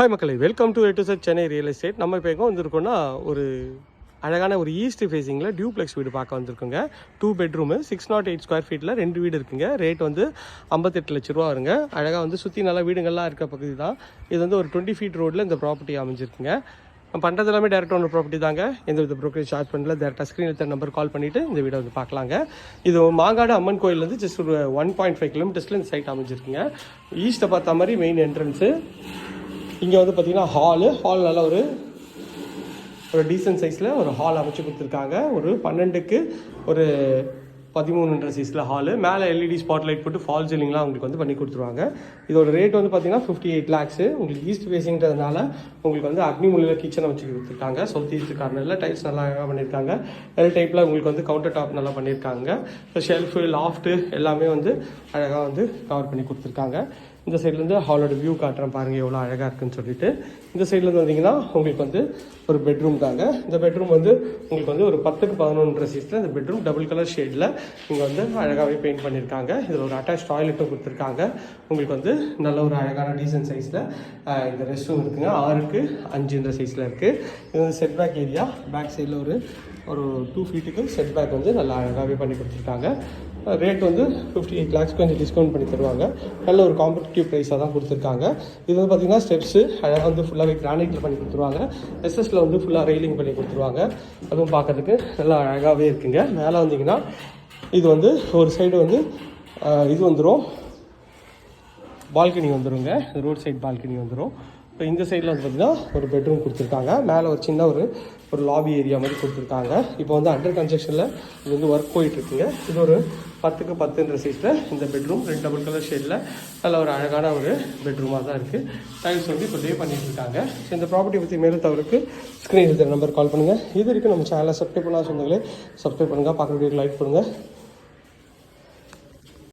Hi மக்களே, welcome to A to Z Chennai real estate. நம்ம இப்போ எங்கே வந்திருக்கோம்னா, ஒரு அழகான ஒரு ஈஸ்ட் ஃபேஸிங்கில் டியூப்ளெக்ஸ் வீடு பார்க்க வந்திருக்குங்க. 2 பெட்ரூமு 608 ஸ்கொயர் ஃபீட்டில் 2 வீடு இருக்குங்க. ரேட் வந்து 58 லட்ச ரூபா வருங்க. அழகாக வந்து சுற்றி நல்லா வீடுங்கள்லாம் இருக்க பகுதி தான். இது வந்து ஒரு 20 ஃபீட் ரோட்டில் இந்த ப்ராப்பர்ட்டி அமைஞ்சிருக்குங்க. நம்ம பண்ணுறது எல்லாமே டேரெக்டாக ஒன்று ப்ராப்பர்ட்டி தாங்க. எந்த வித ப்ரோக்கரேஜ் சார்ஜ் பண்ணல. டேரெக்டாக ஸ்க்ரீனில் தர நம்பர் கால் பண்ணிவிட்டு இந்த வீடை வந்து பார்க்கலாங்க. இது மாங்காடு அம்மன் கோயிலேருந்து ஜஸ்ட் ஒரு 1.5 கிலோமீட்டர்ஸில் இந்த சைட் அமைஞ்சிருக்குங்க. ஈஸ்ட்டை பார்த்த மாதிரி மெயின் என்ட்ரன்ஸு. இங்கே வந்து பார்த்திங்கன்னா ஹால் நல்ல ஒரு டீசன்ட் சைஸில் ஒரு ஹால் அமைச்சு கொடுத்துருக்காங்க. ஒரு 12க்கு ஒரு 13 சைஸில் ஹாலு. மேலே எல்இடி ஸ்பாட் லைட் போட்டு ஃபால் சீலிங்லாம் உங்களுக்கு வந்து பண்ணி கொடுத்துருவாங்க. இதோட ரேட் வந்து பார்த்திங்கன்னா 58 லேக்ஸு. உங்களுக்கு ஈஸ்ட் ஃபேஸிங்கிறதுனால உங்களுக்கு வந்து அக்னி மூலையில் கிச்சனை வச்சு கொடுத்துருக்காங்க. சவுத் ஈஸ்ட் கார்னரில் டைல்ஸ் நல்லா அழகாக பண்ணியிருக்காங்க. எல் டைப்பில் உங்களுக்கு வந்து கவுண்டர் டாப் நல்லா பண்ணியிருக்காங்க. ஷெல்ஃபு லாஃப்ட்டு எல்லாமே வந்து அழகாக வந்து கவர் பண்ணி கொடுத்துருக்காங்க. இந்த சைட்லேருந்து ஹாலோட வியூ காட்டுறேன் பாருங்கள் எவ்வளோ அழகாக இருக்குன்னு சொல்லிட்டு. இந்த சைட்லேருந்து வந்தீங்கன்னா உங்களுக்கு வந்து ஒரு பெட்ரூம் தாங்க. இந்த பெட்ரூம் வந்து உங்களுக்கு வந்து ஒரு 10க்கு 11 சைஸில் இந்த பெட்ரூம் டபுள் கலர் ஷேடில் இங்கே வந்து அழகாகவே பெயிண்ட் பண்ணியிருக்காங்க. இதில் ஒரு அட்டாச் டாய்லெட்டும் கொடுத்துருக்காங்க. உங்களுக்கு வந்து நல்ல ஒரு அழகான டீசன்ட் சைஸில் இந்த ரெஸ்ட் ரூம் இருக்குங்க. 6க்கு 5 சைஸில் இருக்குது. இது வந்து செட் பேக் ஏரியா. பேக் சைடில் ஒரு 2 ஃபீட்டுக்கு செட் பேக் வந்து நல்லா அழகாகவே பண்ணி கொடுத்துருக்காங்க. ரேட் வந்து 58 லேக்ஸ் கொஞ்சம் டிஸ்கவுண்ட் பண்ணி தருவாங்க. நல்ல ஒரு காம்படிட்டிவ் ப்ரைஸாக தான் கொடுத்துருக்காங்க. இது வந்து பார்த்திங்கன்னா ஸ்டெப்ஸு அழகாக வந்து ஃபுல்லாகவே கிரானைட்டில் பண்ணி கொடுத்துருவாங்க. எஸ்எஸில் வந்து ஃபுல்லாக ரெயிலிங் பண்ணி கொடுத்துருவாங்க. அதுவும் பார்க்கறதுக்கு நல்லா அழகாகவே இருக்குங்க. மேலே வந்தீங்கன்னா இது வந்து ஒரு சைடு வந்து இது வந்துடும், பால்கனி வந்துடுங்க. ரோட் சைட் பால்கனி வந்துடும். இப்போ இந்த சைடில் வந்து பார்த்திங்கன்னா ஒரு பெட்ரூம் கொடுத்துருக்காங்க. மேலே ஒரு சின்ன ஒரு லாபி ஏரியா மாதிரி கொடுத்துருக்காங்க. இப்போ வந்து அண்டர் கன்ஸ்ட்ரக்ஷனில் இது வந்து ஒர்க் போயிட்டுருக்குங்க. இது ஒரு 10க்கு 10 சைஸில் இந்த பெட்ரூம் 2 டபுள் கலர் ஷேடில் நல்ல ஒரு அழகான ஒரு பெட்ரூமாக தான் இருக்குது. டைல்ஸ் வந்து இப்போ டே பண்ணிட்டு இருக்காங்க. ஸோ இந்த ப்ராப்பர்ட்டி பற்றி மேலும் தவறுக்கு ஸ்க்ரீனில் நம்பர் கால் பண்ணுங்கள். இது வரைக்கும் நம்ம சேனலை சப்ஸ்கிரைப் பண்ணால் சொந்தங்களே சப்ஸ்கிரைப் பண்ணுங்கள். பார்க்குற வீடியோ லைக் பண்ணுங்கள்.